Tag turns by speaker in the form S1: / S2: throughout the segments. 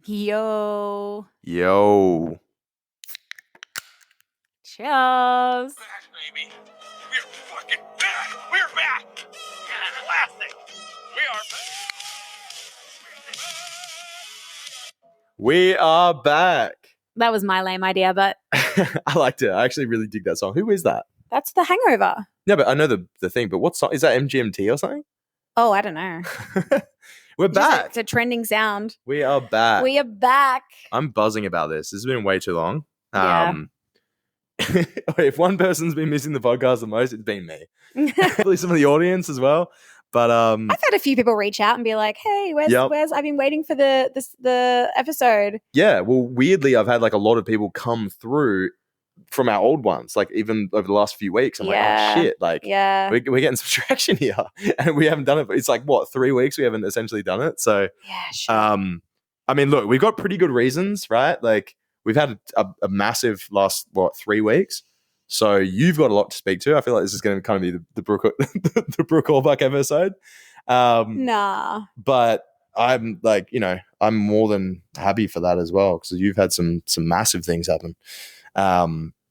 S1: Yo.
S2: Yo.
S1: Cheers.
S3: Back, baby. We're fucking back. We're back. Classic. We are back.
S2: We are back.
S1: That was my lame idea, but
S2: I liked it. I actually really dig that song. Who is that?
S1: that's The Hangover.
S2: Yeah, but I know the thing, but what song? Is that MGMT or something?
S1: Oh, I don't know.
S2: We're back.
S1: It's a trending sound.
S2: We are back.
S1: We are back.
S2: I'm buzzing about this. This has been way too long.
S1: Yeah.
S2: If one person's been missing the podcast the most, it's been me. Probably some of the audience as well. But
S1: I've had a few people reach out and be like, "Hey, where's I've been waiting for the episode."
S2: Yeah, well, weirdly, I've had like a lot of people come through from our old ones, like even over the last few weeks. I'm like, oh shit, like we're getting some traction here, and we haven't done it. It's like what 3 weeks we haven't essentially done it. So
S1: yeah, sure.
S2: I mean, look, we've got pretty good reasons, right? Like we've had a massive last 3 weeks. So you've got a lot to speak to. I feel like this is going to kind of be the Brooke the Brooke Allback episode.
S1: Nah,
S2: but I'm like, I'm more than happy for that as well because you've had some massive things happen.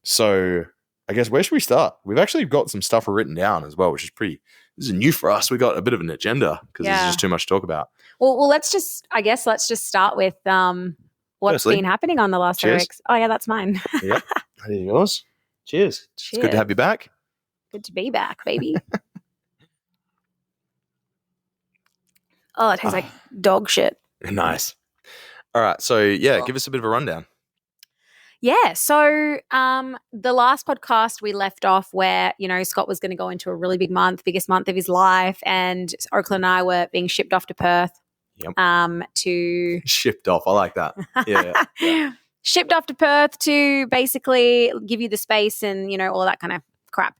S2: So I guess where should we start? We've actually got some stuff written down as well, which is this is new for us. We got a bit of an agenda because there's just too much to talk about.
S1: Well, let's just start with what's
S2: Firstly,
S1: been happening on the last 3 weeks. Oh yeah, that's mine.
S2: Yeah, that is yours. Cheers. It's good to have you back.
S1: Good to be back, baby. Oh, it tastes like dog shit.
S2: Nice. All right. So give us a bit of a rundown.
S1: Yeah. So the last podcast we left off where, Scott was going to go into a really big month, biggest month of his life, and Oakland and I were being shipped off to Perth.
S2: Yep.
S1: To
S2: shipped off. I like that. Yeah.
S1: Shipped off to Perth to basically give you the space and, all that kind of crap.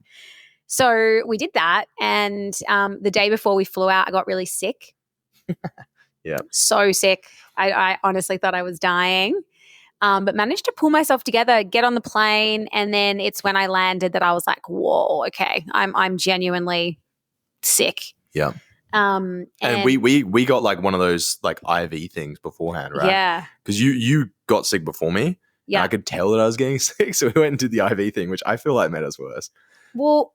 S1: So we did that. And the day before we flew out, I got really sick.
S2: Yeah.
S1: So sick. I honestly thought I was dying. But managed to pull myself together, get on the plane. And then it's when I landed that I was like, whoa, okay, I'm genuinely sick.
S2: Yeah. And we got like one of those like IV things beforehand, right?
S1: Yeah.
S2: Because you got sick before me.
S1: Yeah.
S2: And I could tell that I was getting sick. So we went and did the IV thing, which I feel like made us worse.
S1: Well,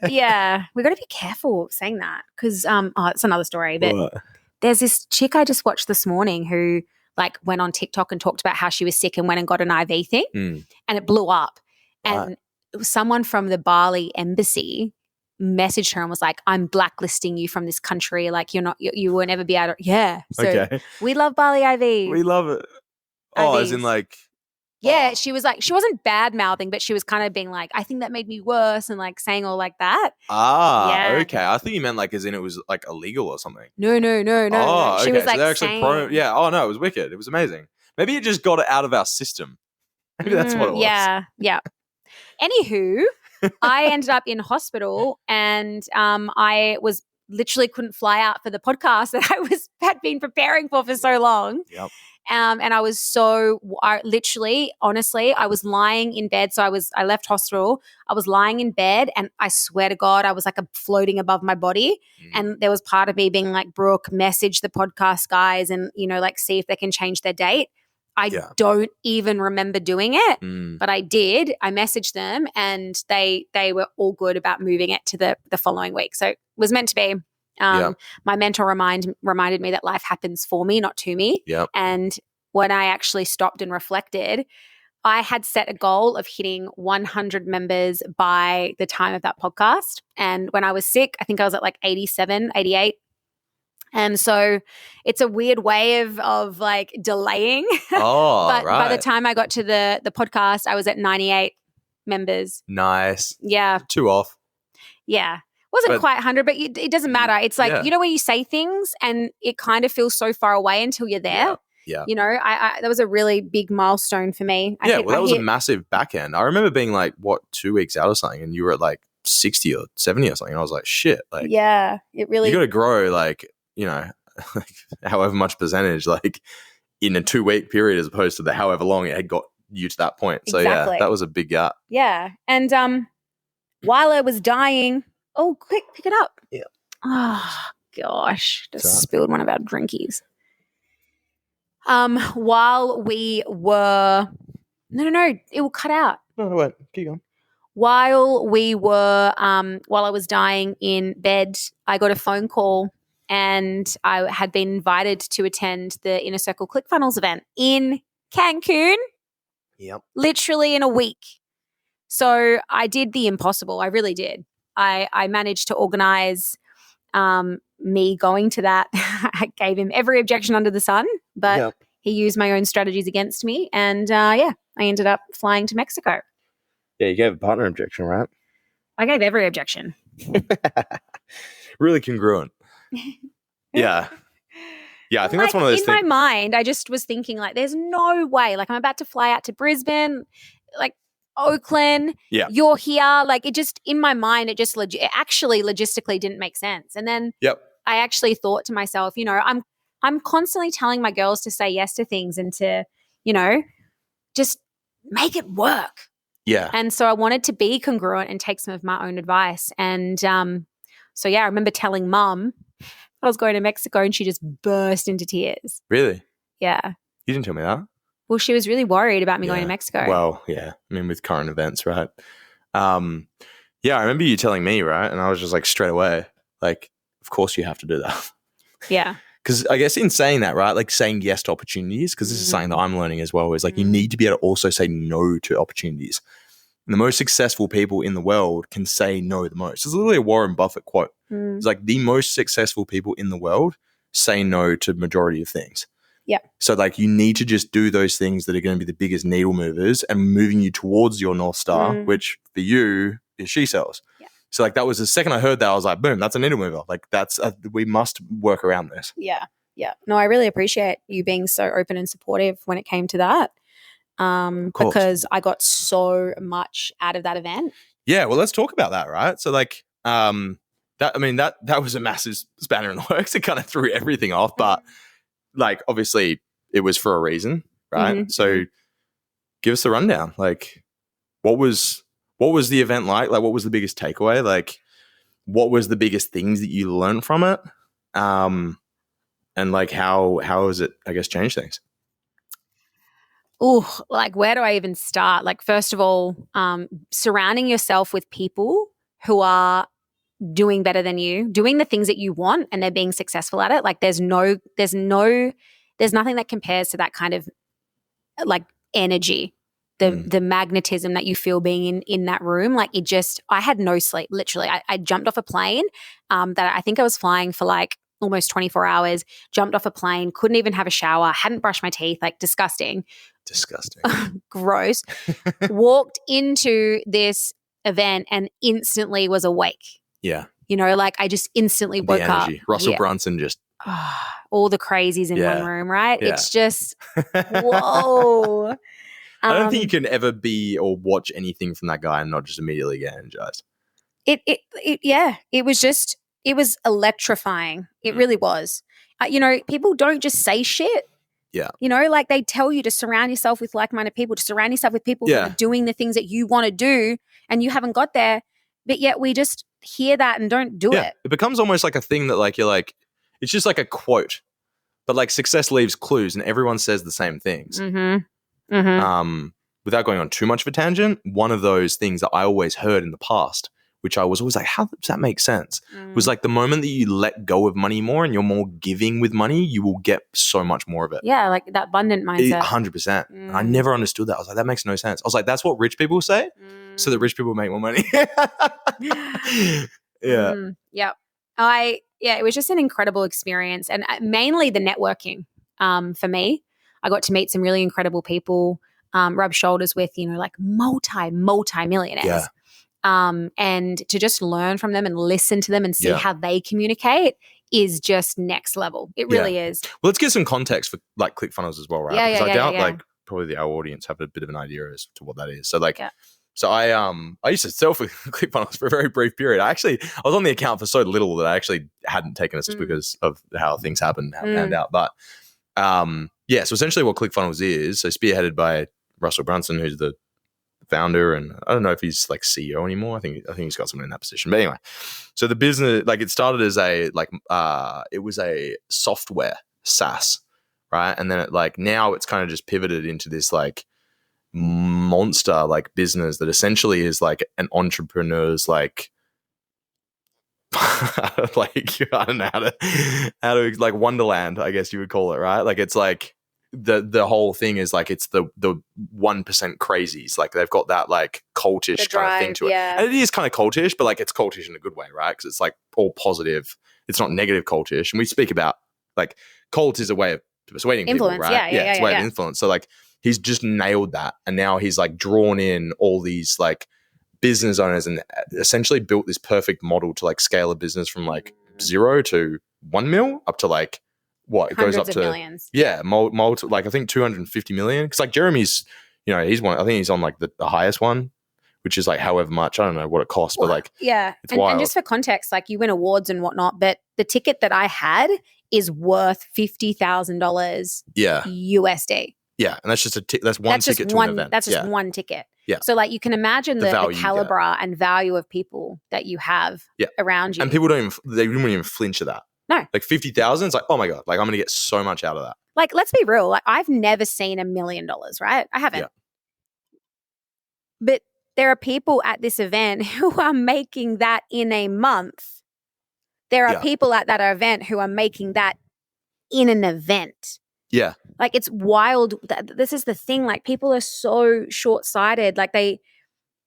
S1: yeah, we got to be careful saying that because it's another story. But there's this chick I just watched this morning who like went on TikTok and talked about how she was sick and went and got an IV thing, and it blew up. And it was someone from the Bali embassy messaged her and was like, "I'm blacklisting you from this country. Like you will never be able to." Yeah. So
S2: okay.
S1: We love Bali IV.
S2: We love it. Oh,
S1: IVs.
S2: as in like.
S1: Yeah, she was like, she wasn't bad mouthing, but she was kind of being like, I think that made me worse and like saying all like that.
S2: Okay. I think you meant like as in it was like illegal or something.
S1: No.
S2: Oh,
S1: She
S2: okay.
S1: was like
S2: so they're actually
S1: saying,
S2: yeah. Oh no, it was wicked. It was amazing. Maybe it just got it out of our system. Maybe that's what it was.
S1: Yeah. Anywho, I ended up in hospital and I was literally couldn't fly out for the podcast that I had been preparing for so long.
S2: Yep.
S1: And I was honestly, I was lying in bed. So I left hospital. I was lying in bed and I swear to God, I was like floating above my body. And there was part of me being like, Brooke, message the podcast guys and, like see if they can change their date. I don't even remember doing it, but I did. I messaged them and they were all good about moving it to the following week. So it was meant to be. My mentor reminded me that life happens for me, not to me.
S2: Yep.
S1: And when I actually stopped and reflected, I had set a goal of hitting 100 members by the time of that podcast. And when I was sick, I think I was at like 87, 88. And so it's a weird way of like delaying.
S2: Oh,
S1: but
S2: right.
S1: by the time I got to the podcast, I was at 98 members.
S2: Nice.
S1: Yeah.
S2: 2 off.
S1: Yeah. Wasn't quite 100, but it doesn't matter. It's like, when you say things and it kind of feels so far away until you're there.
S2: Yeah.
S1: That was a really big milestone for me.
S2: That was a massive back end. I remember being like, 2 weeks out or something, and you were at like 60 or 70 or something. And I was like, shit. Like,
S1: yeah, it really.
S2: You got to grow like, however much percentage, like in a 2-week period as opposed to the however long it had got you to that point. So
S1: exactly.
S2: That was a big gap.
S1: Yeah. And while I was dying, oh, quick, pick it up.
S2: Yeah.
S1: Oh, gosh. Just spilled one of our drinkies. While we were no, it will cut out.
S2: No, wait, keep going.
S1: While we were while I was dying in bed, I got a phone call and I had been invited to attend the Inner Circle ClickFunnels event in Cancun,
S2: Yep.
S1: literally in a week. So I did the impossible. I really did. I managed to organize me going to that. I gave him every objection under the sun, but
S2: Yep.
S1: he used my own strategies against me. And I ended up flying to Mexico.
S2: Yeah, you gave a partner objection, right?
S1: I gave every objection.
S2: Really congruent. Yeah. Yeah, I think that's one of those
S1: in
S2: things.
S1: my mind, I just was thinking like, there's no way. Like I'm about to fly out to Brisbane, like Oakland.
S2: Yeah.
S1: You're here. Like it just, in my mind, it actually logistically didn't make sense. And then
S2: Yep.
S1: I actually thought to myself, I'm constantly telling my girls to say yes to things and to, just make it work.
S2: Yeah.
S1: And so I wanted to be congruent and take some of my own advice. And so I remember telling Mum I was going to Mexico and she just burst into tears.
S2: Really?
S1: Yeah.
S2: You didn't tell me that.
S1: Well, she was really worried about me going to Mexico.
S2: Well, yeah. I mean, with current events, right? Yeah, I remember you telling me, right? And I was just like straight away, like, of course you have to do that.
S1: Yeah.
S2: Because I guess in saying that, right, like saying yes to opportunities, because this is something that I'm learning as well, is like you need to be able to also say no to opportunities. And the most successful people in the world can say no the most. It's literally a Warren Buffett quote. It's like the most successful people in the world say no to majority of things.
S1: Yeah.
S2: So like you need to just do those things that are going to be the biggest needle movers and moving you towards your North Star, which for you is she sells.
S1: Yeah.
S2: So like that was the second I heard that, I was like, boom, that's a needle mover. Like that's, we must work around this.
S1: Yeah. Yeah. No, I really appreciate you being so open and supportive when it came to that. Because I got so much out of that event.
S2: Yeah. Well, let's talk about that. Right. So like, that was a massive spanner in the works. It kind of threw everything off, but like, obviously it was for a reason. Right. So give us the rundown. Like what was the event like? Like what was the biggest takeaway? Like what was the biggest things that you learned from it? And like how has it, I guess, changed things?
S1: Oh, like where do I even start? Like first of all, surrounding yourself with people who are doing better than you, doing the things that you want and they're being successful at it. Like there's nothing that compares to that kind of like energy, the magnetism that you feel being in that room. Like I had no sleep, literally. I jumped off a plane that I think I was flying for like almost 24 hours, jumped off a plane, couldn't even have a shower, hadn't brushed my teeth, like disgusting. Gross. Walked into this event and instantly was awake.
S2: Yeah.
S1: Like I just instantly woke up.
S2: Russell Brunson just.
S1: All the crazies in one room, right?
S2: Yeah.
S1: It's just, whoa.
S2: I don't think you can ever be or watch anything from that guy and not just immediately get energized.
S1: It was electrifying. It really was. People don't just say shit.
S2: Yeah.
S1: Like they tell you to surround yourself with like-minded people, to surround yourself with people who are doing the things that you want to do and you haven't got there, but yet we just hear that and don't do it.
S2: It becomes almost like a thing that like, you're like, it's just like a quote, but like success leaves clues and everyone says the same things. Without going on too much of a tangent, one of those things that I always heard in the past, which I was always like, how does that make sense? Was like the moment that you let go of money more and you're more giving with money, you will get so much more of it.
S1: Yeah, like that abundant mindset.
S2: 100%. And I never understood that. I was like, that makes no sense. I was like, that's what rich people say so that rich people make more money. Yeah.
S1: Yep. It was just an incredible experience and mainly the networking for me. I got to meet some really incredible people, rub shoulders with, like multi-millionaires.
S2: Yeah.
S1: And to just learn from them and listen to them and see how they communicate is just next level. It really is.
S2: Well, let's get some context for like ClickFunnels as well, right?
S1: Yeah,
S2: because I doubt like probably our audience have a bit of an idea as to what that is. So like, so I used to sell for ClickFunnels for a very brief period. I was on the account for so little that I actually hadn't taken it just because of how things happened, how it panned out. But so essentially what ClickFunnels is, so spearheaded by Russell Brunson, who's the founder, and I don't know if he's like CEO anymore. I think he's got someone in that position. But anyway, so the business, like it started as it was a software SaaS right? And then it like now it's kind of just pivoted into this like monster like business that essentially is like an entrepreneur's like like I don't know how to like Wonderland, I guess you would call it, right? Like it's like the whole thing is like it's the 1% crazies. Like they've got that like cultish kind of thing to it.
S1: Yeah.
S2: And it is kind of cultish, but like it's cultish in a good way, right? Because it's like all positive. It's not negative cultish. And we speak about like cult is a way of persuading
S1: Influence,
S2: people, right?
S1: yeah,
S2: It's a way of influence. So like he's just nailed that. And now he's like drawn in all these like business owners and essentially built this perfect model to like scale a business from like 0 to 1 mil up to like what it goes up
S1: Hundreds
S2: to
S1: of millions.
S2: like I think 250 million. Because like Jeremy's, you know, he's one. I think he's on like the highest one, which is like however much. I don't know what it costs, but like it's wild.
S1: And just for context, like you win awards and whatnot, but the ticket that I had is worth $50,000 USD.
S2: Yeah, and that's just that's one ticket to an event.
S1: That's just one ticket.
S2: Yeah.
S1: So like you can imagine the caliber
S2: you
S1: and value of people that you have around you.
S2: And people wouldn't even flinch at that.
S1: No.
S2: Like 50,000, it's like, oh my God, like I'm going to get so much out of that.
S1: Like, let's be real. Like I've never seen $1 million, right? I haven't.
S2: Yeah.
S1: But there are people at this event who are making that in a month. There are people at that event who are making that in an event.
S2: Yeah.
S1: Like it's wild. This is the thing. Like people are so short-sighted. Like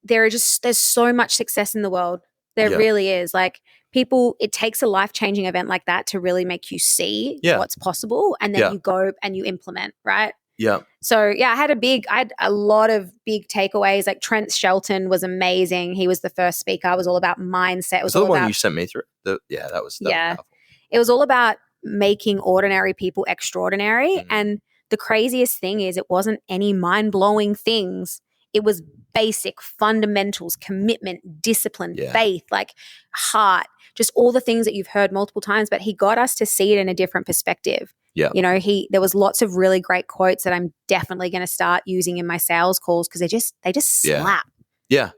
S1: there's so much success in the world. There really is. Like people, it takes a life-changing event like that to really make you see what's possible. And then you go and you implement, right?
S2: Yeah.
S1: So I had a lot of big takeaways. Like Trent Shelton was amazing. He was the first speaker. It was all about mindset. It was all
S2: the one
S1: about,
S2: you sent me through. That was powerful.
S1: It was all about making ordinary people extraordinary. And the craziest thing is it wasn't any mind-blowing things. It was basic fundamentals, commitment, discipline, faith, like heart, just all the things that you've heard multiple times. But he got us to see it in a different perspective.
S2: Yeah.
S1: You know, there was lots of really great quotes that I'm definitely going to start using in my sales calls because they just slap.
S2: Yeah.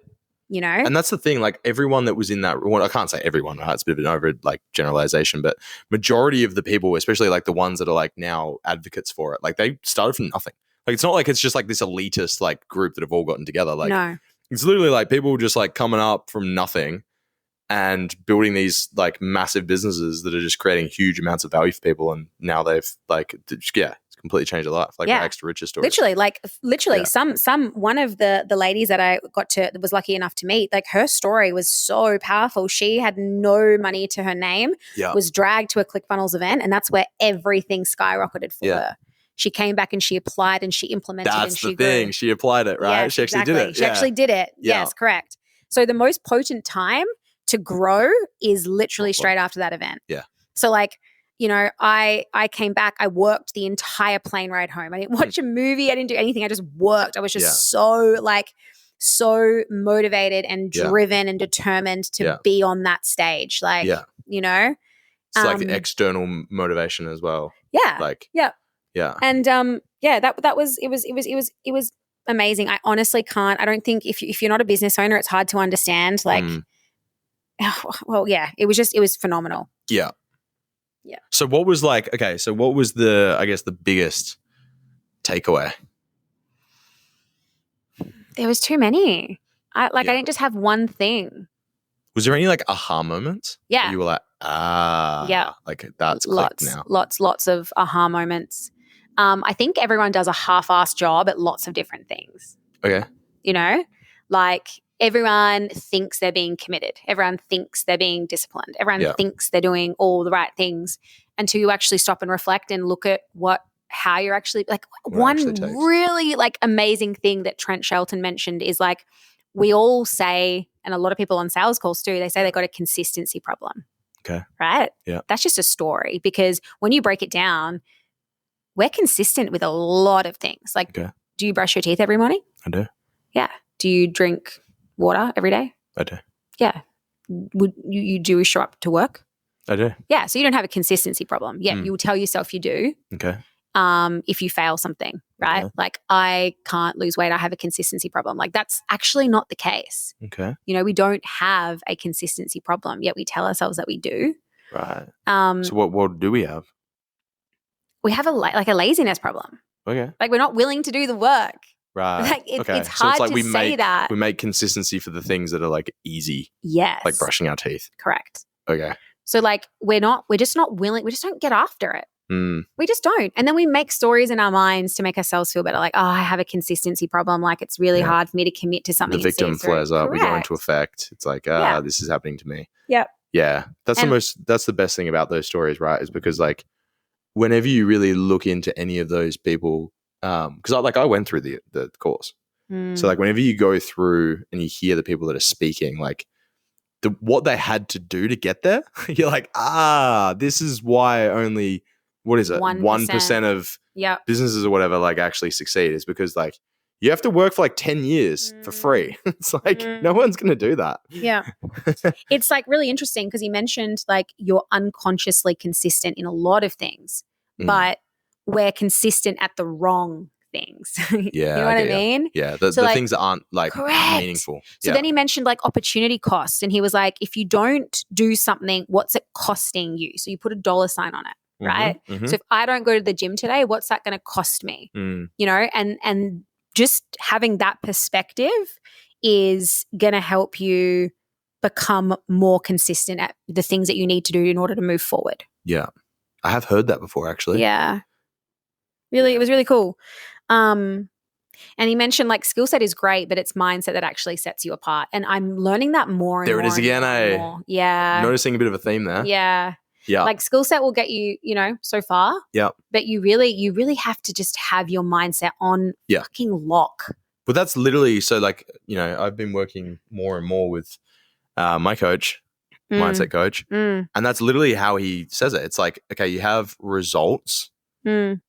S1: You know?
S2: And that's the thing, like everyone that was in that, well, I can't say everyone, right? It's a bit of an over like generalization, but majority of the people, especially like the ones that are like now advocates for it, like they started from nothing. Like it's not like it's just like this elitist like group that have all gotten together. Like
S1: no.
S2: It's literally like people just like coming up from nothing and building these like massive businesses that are just creating huge amounts of value for people. And now they've like, it's completely changed their life. Like my extra riches story.
S1: Literally some one of the ladies that I was lucky enough to meet, like her story was so powerful. She had no money to her name, was dragged to a ClickFunnels event, and that's where everything skyrocketed for her. She came back and she applied and she implemented.
S2: That's the thing. She applied it, right?
S1: Yeah,
S2: she actually did it.
S1: She actually did it.
S2: Yeah.
S1: Yes, correct. So the most potent time to grow is literally straight after that event.
S2: Yeah.
S1: So like, you know, I came back, I worked the entire plane ride home. I didn't watch a movie. I didn't do anything. I just worked. I was just so motivated and driven and determined to be on that stage. Like, you know.
S2: It's like the external motivation as well.
S1: Yeah.
S2: Like,
S1: yeah. And that was amazing. I honestly can't. I don't think if you're not a business owner, it's hard to understand. Like, well, yeah, it was phenomenal.
S2: Yeah.
S1: Yeah.
S2: So what was the, I guess, the biggest takeaway?
S1: There was too many. I didn't just have one thing.
S2: Was there any like aha moments?
S1: Yeah.
S2: You were like, like that's clicked now.
S1: Lots of aha moments. I think everyone does a half-assed job at lots of different things.
S2: Okay.
S1: You know, like everyone thinks they're being committed. Everyone thinks they're being disciplined. Everyone thinks they're doing all the right things until you actually stop and reflect and look at how you're actually like. One really like amazing thing that Trent Shelton mentioned is like we all say, and a lot of people on sales calls too, they say they got a consistency problem.
S2: Okay.
S1: Right?
S2: Yeah.
S1: That's just a story because when you break it down, we're consistent with a lot of things. Like, do you brush your teeth every morning?
S2: I do.
S1: Yeah. Do you drink water every day?
S2: I do.
S1: Yeah. Would you do show up to work?
S2: I do.
S1: Yeah. So you don't have a consistency problem. Yeah. You will tell yourself you do.
S2: Okay.
S1: If you fail something, right? Okay. Like I can't lose weight. I have a consistency problem. Like that's actually not the case.
S2: Okay.
S1: You know, we don't have a consistency problem, yet we tell ourselves that we do.
S2: Right. So what do we have?
S1: we have a laziness problem.
S2: Okay.
S1: Like we're not willing to do the work.
S2: Right.
S1: Like it's
S2: okay.
S1: hard to say that.
S2: We make consistency for the things that are like easy.
S1: Yes.
S2: Like brushing our teeth.
S1: Correct.
S2: Okay.
S1: So like we're just not willing. We just don't get after it.
S2: Mm.
S1: We just don't. And then we make stories in our minds to make ourselves feel better. Like, oh, I have a consistency problem. Like it's really hard for me to commit to something.
S2: The victim flares up. We go
S1: Correct.
S2: into effect. It's like, this is happening to me.
S1: Yep.
S2: Yeah. That's the best thing about those stories, right? Is because like whenever you really look into any of those people, because I went through the course. So like whenever you go through and you hear the people that are speaking, like what they had to do to get there, you're like, this is why only, what is it? 1% of businesses or whatever like actually succeed, is because like you have to work for like 10 years for free. It's like no one's going to do that.
S1: Yeah. It's like really interesting because you mentioned like you're unconsciously consistent in a lot of things, but we're consistent at the wrong things.
S2: Yeah.
S1: You know what I mean?
S2: Yeah. The
S1: like,
S2: things that aren't like
S1: correct.
S2: meaningful.
S1: So then he mentioned like opportunity costs, and he was like, if you don't do something, what's it costing you? So you put a dollar sign on it. Right.
S2: Mm-hmm.
S1: So if I don't go to the gym today, what's that going to cost me? You know, and just having that perspective is going to help you become more consistent at the things that you need to do in order to move forward.
S2: Yeah. I have heard that before, actually.
S1: Yeah. Really, it was really cool. And he mentioned like skill set is great, but it's mindset that actually sets you apart. And I'm learning that more and
S2: there
S1: more.
S2: There it is again,
S1: more. Yeah.
S2: Noticing a bit of a theme there.
S1: Yeah.
S2: Yeah.
S1: Like skill set will get you, so far.
S2: Yeah.
S1: But you really have to just have your mindset on fucking lock.
S2: But that's literally, so like, I've been working more and more with my coach, mindset coach, and that's literally how he says it. It's like, okay, you have results, you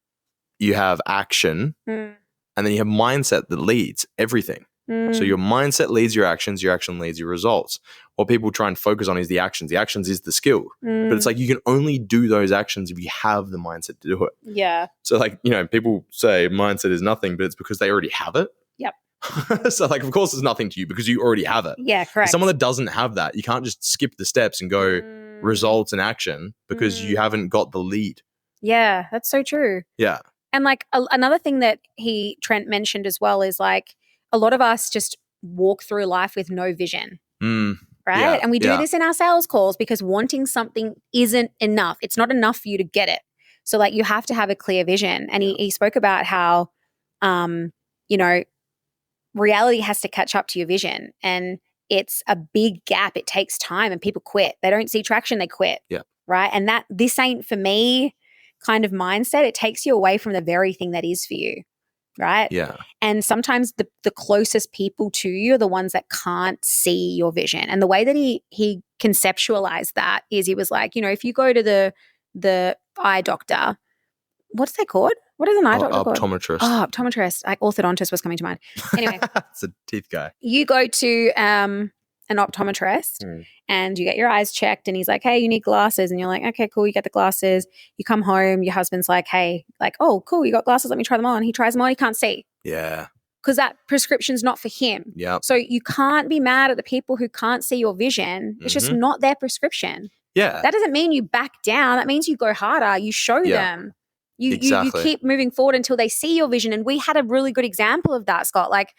S2: have action, and then you have mindset that leads everything. So your mindset leads your action leads your results. What people try and focus on is the actions. The actions is the skill. But it's like you can only do those actions if you have the mindset to do it.
S1: Yeah.
S2: So like, people say mindset is nothing, but it's because they already have it.
S1: Yep.
S2: So like, of course it's nothing to you because you already have it.
S1: Yeah, correct.
S2: Someone that doesn't have that, you can't just skip the steps and go results and action because you haven't got the lead. Yeah,
S1: that's so true.
S2: Yeah.
S1: And like another thing that Trent mentioned as well is like, a lot of us just walk through life with no vision, right?
S2: Yeah,
S1: and we do this in our sales calls because wanting something isn't enough. It's not enough for you to get it. So like you have to have a clear vision. And he spoke about how, reality has to catch up to your vision, and it's a big gap. It takes time, and people quit. They don't see traction, they quit.
S2: Yeah.
S1: Right. And this ain't for me kind of mindset. It takes you away from the very thing that is for you. Right?
S2: Yeah.
S1: And sometimes the closest people to you are the ones that can't see your vision. And the way that he conceptualized that is he was like, if you go to the eye doctor, what's they called? What is an eye doctor called?
S2: Optometrist.
S1: Oh, optometrist. Like orthodontist was coming to mind. Anyway.
S2: It's a teeth guy.
S1: You go to an optometrist and you get your eyes checked, and he's like, hey, you need glasses. And you're like, okay, cool. You get the glasses. You come home. Your husband's like, hey, like, oh, cool. You got glasses. Let me try them on. He tries them on. He can't see.
S2: Yeah.
S1: Because that prescription's not for him.
S2: Yeah.
S1: So you can't be mad at the people who can't see your vision. It's just not their prescription.
S2: Yeah.
S1: That doesn't mean you back down. That means you go harder. You show them. You keep moving forward until they see your vision. And we had a really good example of that, Scott. Like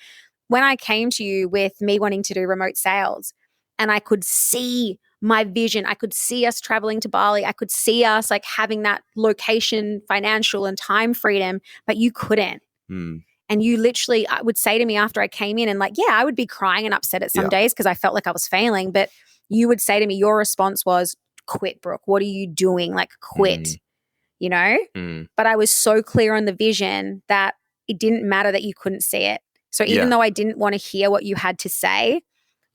S1: when I came to you with me wanting to do remote sales, and I could see my vision, I could see us traveling to Bali, I could see us like having that location, financial and time freedom, but you couldn't. And you literally, I would say to me after I came in, and like, yeah, I would be crying and upset at some days because I felt like I was failing, but you would say to me, your response was, quit, Brooke. What are you doing? Like quit, But I was so clear on the vision that it didn't matter that you couldn't see it. So even though I didn't want to hear what you had to say,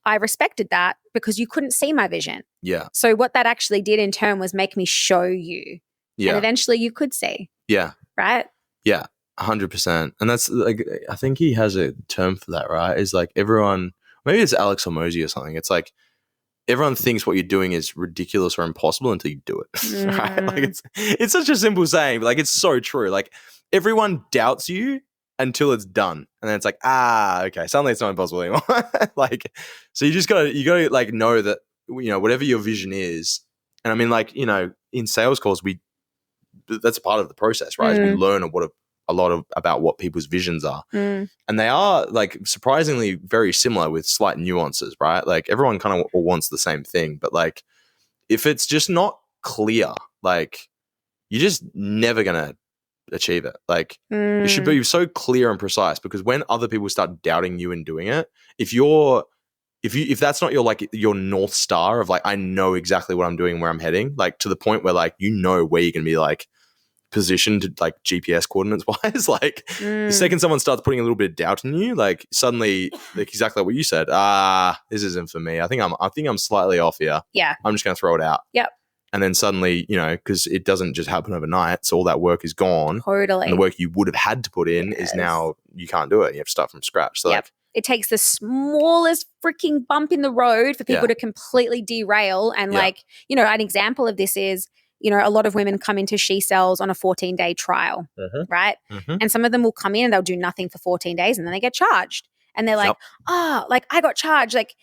S1: I respected that because you couldn't see my vision.
S2: Yeah.
S1: So what that actually did in turn was make me show you. Yeah. And eventually you could see.
S2: Yeah.
S1: Right?
S2: Yeah. 100%. And that's like, I think he has a term for that, right? Is like everyone, maybe it's Alex Hormozy or something. It's like everyone thinks what you're doing is ridiculous or impossible until you do it. Right? Like it's such a simple saying, but like it's so true. Like everyone doubts you until it's done. And then it's like, okay, suddenly it's not impossible anymore. Like, so you gotta like know that, whatever your vision is. And I mean, like, in sales calls, that's a part of the process, right? Is we learn a lot about what people's visions are. And they are like surprisingly very similar with slight nuances, right? Like everyone kind of wants the same thing, but like if it's just not clear, like you're just never going to achieve it. Like it should be so clear and precise, because when other people start doubting you and doing it, if that's not your like your North Star of like, I know exactly what I'm doing, where I'm heading, like to the point where like, you know, where you're going to be like positioned like GPS coordinates wise, like the second someone starts putting a little bit of doubt in you, like suddenly like exactly what you said, this isn't for me. I think I'm slightly off here.
S1: Yeah.
S2: I'm just going to throw it out.
S1: Yep.
S2: And then suddenly, you know, because it doesn't just happen overnight. So all that work is gone.
S1: Totally.
S2: And the work you would have had to put in is now you can't do it. You have to start from scratch. So like,
S1: it takes the smallest freaking bump in the road for people to completely derail. And like, you know, an example of this is, you know, a lot of women come into She Sells on a 14-day trial, right? And some of them will come in and they'll do nothing for 14 days and then they get charged. And they're like, like I got charged. Like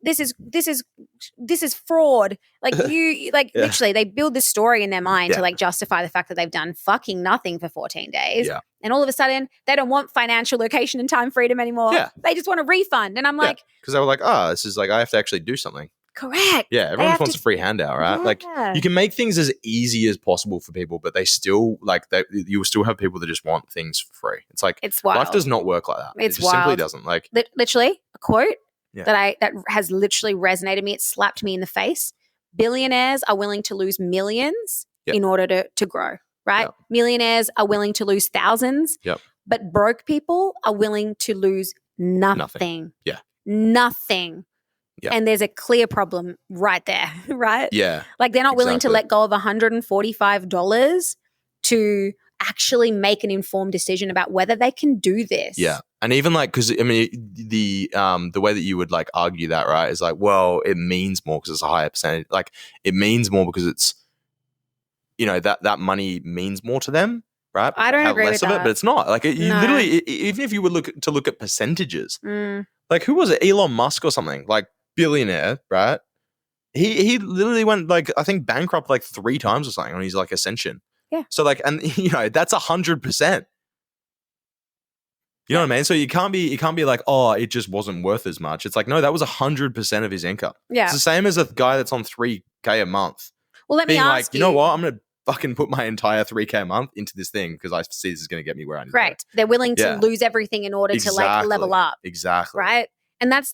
S1: this is fraud. Like you, like literally they build this story in their mind to like justify the fact that they've done fucking nothing for 14 days. Yeah. And all of a sudden they don't want financial, location and time freedom anymore. Yeah. They just want a refund. And I'm like,
S2: because they were like, this is like, I have to actually do something.
S1: Correct.
S2: Yeah. Everyone wants a free handout, right? Yeah. Like you can make things as easy as possible for people, but they still like you will still have people that just want things for free. It's like,
S1: it's wild.
S2: Life does not work like that.
S1: It's
S2: it just simply doesn't. Like
S1: literally a quote that has literally resonated me. It slapped me in the face. Billionaires are willing to lose millions in order to grow, right? Yep. Millionaires are willing to lose thousands, but broke people are willing to lose nothing.
S2: Yeah.
S1: Nothing.
S2: Yeah.
S1: And there's a clear problem right there, right?
S2: Yeah.
S1: Like they're not willing to let go of $145 to actually make an informed decision about whether they can do this.
S2: Yeah. And even like, because I mean, the way that you would like argue that, right, is like, well, it means more because it's a higher percentage. Like it means more because it's, you know, that money means more to them, right?
S1: I don't agree with that.
S2: But it's not. Like you literally, even if you would look at percentages, like who was it? Elon Musk or something, like billionaire, right? He literally went like, I think bankrupt like 3 times or something on his like ascension.
S1: Yeah.
S2: So like, and you know, that's 100%. You know what I mean? So you can't be like, oh, it just wasn't worth as much. It's like, no, that was 100% of his income. Yeah. It's the same as a guy that's on $3K a month.
S1: Well, let me ask
S2: you know what? I'm going to fucking put my entire $3K a month into this thing because I see this is going to get me where I need to go.
S1: Correct. They're willing to lose everything in order to like level up.
S2: Exactly.
S1: Right. And that's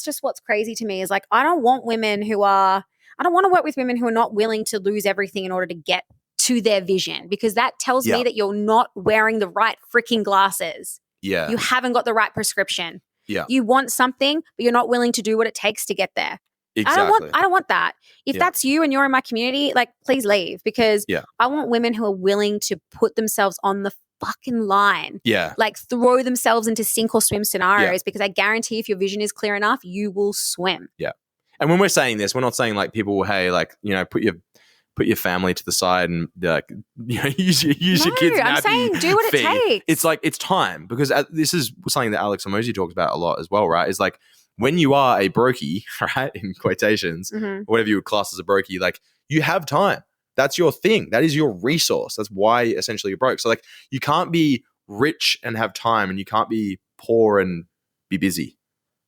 S1: just what's crazy to me is like, I don't want to work with women who are not willing to lose everything in order to get to their vision, because that tells me that you're not wearing the right freaking glasses.
S2: Yeah.
S1: You haven't got the right prescription.
S2: Yeah.
S1: You want something, but you're not willing to do what it takes to get there.
S2: Exactly.
S1: I don't want that. If that's you and you're in my community, like please leave, because I want women who are willing to put themselves on the fucking line.
S2: Yeah.
S1: Like throw themselves into sink or swim scenarios, because I guarantee if your vision is clear enough, you will swim.
S2: Yeah. And when we're saying this, we're not saying like people, hey, like, you know, put your family to the side and like, you know, use your kids.
S1: I'm saying do what it takes.
S2: It's like, it's time, because this is something that Alex Hormozi talks about a lot as well, right? Is like when you are a brokey, right, in quotations, or whatever you would class as a brokey, like you have time. That's your thing. That is your resource. That's why essentially you're broke. So like you can't be rich and have time, and you can't be poor and be busy.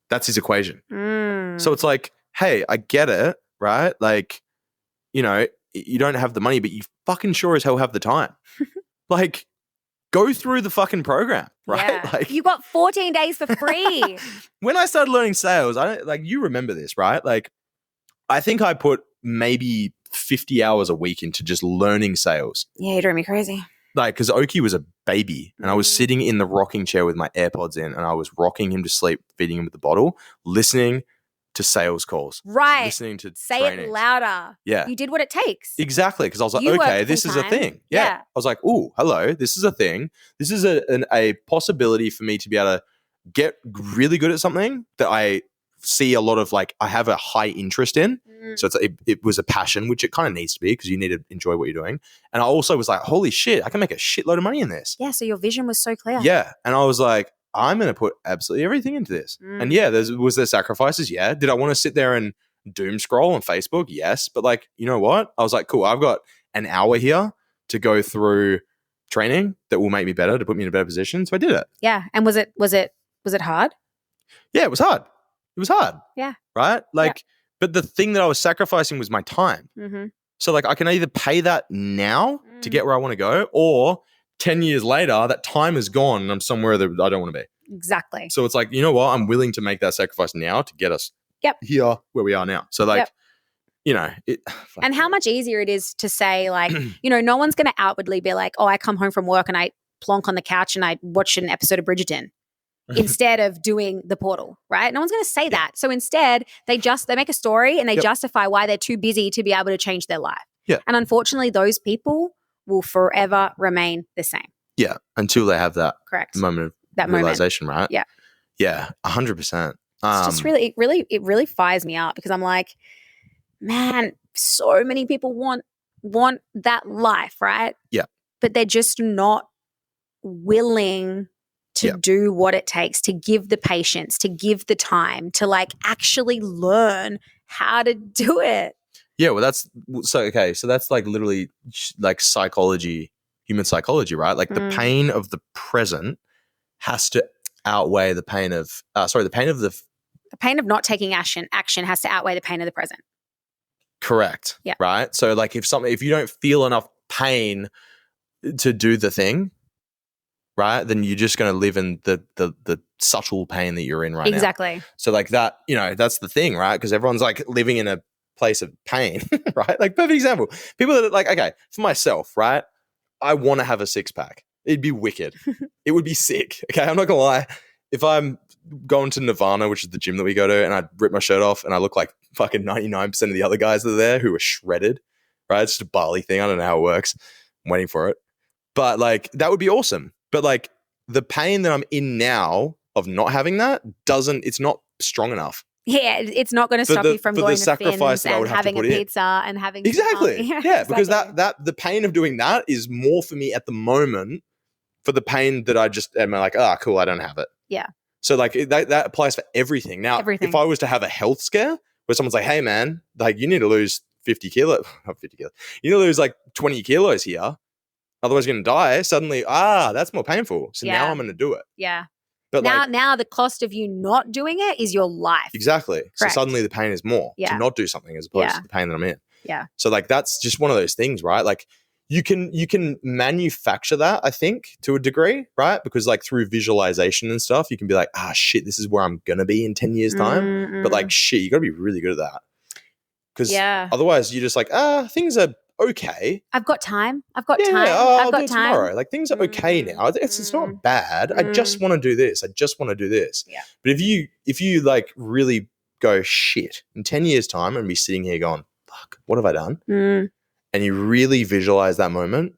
S2: That's his equation. So it's like, hey, I get it, right? Like, you know, you don't have the money, but you fucking sure as hell have the time. Like, go through the fucking program, right?
S1: Yeah.
S2: Like,
S1: you got 14 days for free.
S2: When I started learning sales, you remember this, right? Like, I think I put maybe 50 hours a week into just learning sales.
S1: Yeah, you're driving me crazy.
S2: Like, because Oki was a baby, and I was sitting in the rocking chair with my AirPods in, and I was rocking him to sleep, feeding him with the bottle, listening to sales calls.
S1: Right.
S2: Listening to
S1: Say
S2: trainings.
S1: it louder.
S2: Yeah.
S1: You did what it takes.
S2: Exactly. Because I was like,
S1: You
S2: okay,
S1: worked
S2: this is a
S1: full-time.
S2: thing. Yeah. I was like, ooh, hello, this is a thing. This is a possibility for me to be able to get really good at something that I see a lot of, like, I have a high interest in. So it was a passion, which it kind of needs to be, because you need to enjoy what you're doing. And I also was like, holy shit, I can make a shitload of money in this.
S1: Yeah, so your vision was so clear.
S2: Yeah. And I was like, I'm going to put absolutely everything into this. And yeah, was there sacrifices? Yeah. Did I want to sit there and doom scroll on Facebook? Yes. But like, you know what? I was like, cool, I've got an hour here to go through training that will make me better, to put me in a better position. So I did it.
S1: Yeah. And was it hard?
S2: Yeah, it was hard. It was hard.
S1: Yeah.
S2: Right? Like, but the thing that I was sacrificing was my time.
S1: Mm-hmm.
S2: So like I can either pay that now to get where I want to go, or 10 years later, that time is gone and I'm somewhere that I don't want to be.
S1: Exactly.
S2: So it's like, you know what? I'm willing to make that sacrifice now to get us here where we are now. So like, you know,
S1: and how much easier it is to say like, you know, no one's going to outwardly be like, oh, I come home from work and I plonk on the couch and I watch an episode of Bridgerton instead of doing the portal, right? No one's going to say that. So instead they make a story and they justify why they're too busy to be able to change their life.
S2: Yeah.
S1: And unfortunately those people will forever remain the same.
S2: Yeah. Until they have that
S1: correct
S2: moment of
S1: that
S2: realization,
S1: moment.
S2: right?
S1: Yeah.
S2: Yeah. 100%.
S1: It's just it really fires me up because I'm like, man, so many people want that life, right?
S2: Yeah.
S1: But they're just not willing to do what it takes, to give the patience, to give the time, to like actually learn how to do it.
S2: Yeah, well that's so that's like literally like psychology, human psychology, right? Like the pain of the present has to outweigh the pain of the pain of
S1: not taking action has to outweigh the pain of the present.
S2: Correct.
S1: Yeah.
S2: Right? So like if you don't feel enough pain to do the thing, right, then you're just going to live in the subtle pain that you're in right now.
S1: Exactly.
S2: So like that, you know, that's the thing, right? Because everyone's like living in a place of pain, right? Like perfect example. People that are like, okay, for myself, right? I want to have a six pack. It'd be wicked. It would be sick. Okay, I'm not gonna lie. If I'm going to Nirvana, which is the gym that we go to, and I rip my shirt off and I look like fucking 99% of the other guys that are there who are shredded, right? It's just a Bali thing. I don't know how it works. I'm waiting for it. But like that would be awesome. But like the pain that I'm in now of not having that it's not strong enough.
S1: Yeah, it's not going to stop you from going to Finn's and having a pizza and having
S2: exactly.
S1: Yeah,
S2: because that the pain of doing that is more for me at the moment for the pain that I just am like, cool, I don't have it.
S1: Yeah.
S2: So like that applies for everything. Now, if I was to have a health scare where someone's like, hey man, like you need to lose 50 kilos, not 50 kilos, you need to lose like 20 kilos here, otherwise you're going to die. Suddenly, that's more painful. So now I'm going to do it.
S1: Yeah.
S2: But
S1: now the cost of you not doing it is your life.
S2: Exactly.
S1: Correct.
S2: So suddenly the pain is more to not do something as opposed to the pain that I'm in.
S1: Yeah.
S2: So like that's just one of those things, right? Like you can manufacture that, I think, to a degree, right? Because like through visualization and stuff, you can be like, shit, this is where I'm gonna be in 10 years time.
S1: Mm-hmm.
S2: But like shit, you gotta be really good at that. Because otherwise you're just like, things are okay.
S1: I've got time. I've got time.
S2: I'll
S1: I've got
S2: do it
S1: time.
S2: Tomorrow. Like things are okay now. It's not bad. I just want to do this. I just want to do this.
S1: Yeah.
S2: But if you like really go shit in 10 years time and be sitting here going, fuck, what have I done? And you really visualize that moment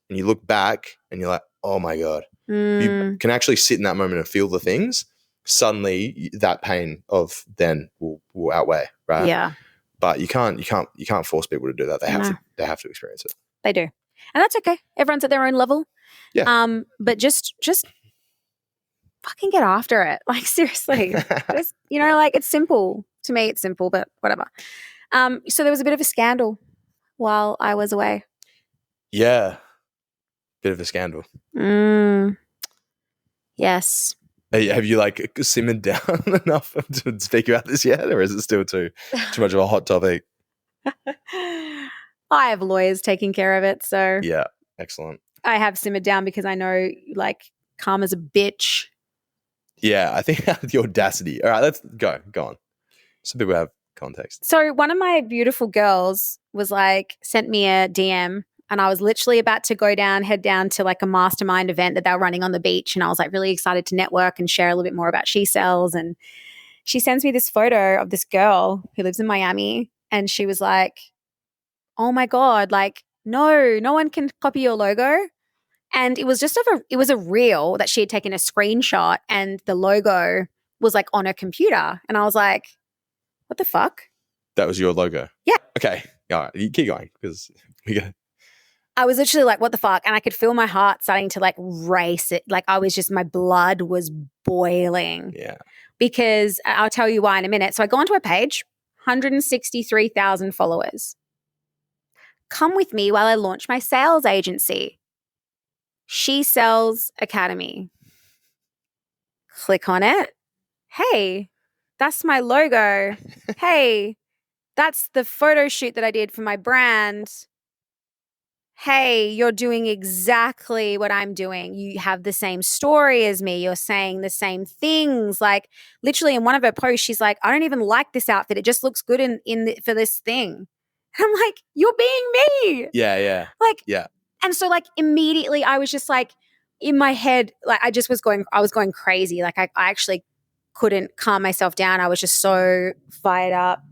S2: and you look back and you're like, oh my God, you can actually sit in that moment and feel the things. Suddenly that pain of then will outweigh, right?
S1: Yeah.
S2: But you can't force people to do that. They have to experience it.
S1: They do. And that's okay. Everyone's at their own level.
S2: Yeah.
S1: But just fucking get after it. Like seriously. Just, like it's simple. To me it's simple, but whatever. So there was a bit of a scandal while I was away.
S2: Yeah. Bit of a scandal.
S1: Yes.
S2: Have you like simmered down enough to speak about this yet, or is it still too much of a hot topic?
S1: I have lawyers taking care of it, so
S2: yeah, excellent.
S1: I have simmered down because I know like karma's a bitch.
S2: Yeah, I think the audacity. All right, let's go on. So people have context.
S1: So one of my beautiful girls was like sent me a DM. And I was literally about to head down to like a mastermind event that they were running on the beach. And I was like really excited to network and share a little bit more about She Sells. And she sends me this photo of this girl who lives in Miami. And she was like, oh my God, like, no one can copy your logo. And it was just it was a reel that she had taken a screenshot and the logo was like on her computer. And I was like, what the fuck?
S2: That was your logo?
S1: Yeah.
S2: Okay. All right. You keep going because we got.
S1: I was literally like, what the fuck? And I could feel my heart starting to like race it. Like my blood was boiling.
S2: Yeah.
S1: Because I'll tell you why in a minute. So I go onto her page, 163,000 followers. come with me while I launch my sales agency. She Sells Academy. Click on it. Hey, that's my logo. Hey, that's the photo shoot that I did for my brand. Hey, you're doing exactly what I'm doing. You have the same story as me. You're saying the same things. Like literally in one of her posts, she's like, I don't even like this outfit. It just looks good for this thing. And I'm like, you're being me.
S2: Yeah.
S1: Like,
S2: Yeah.
S1: and so like immediately I was just like in my head, like I was going crazy. Like I actually couldn't calm myself down. I was just so fired up.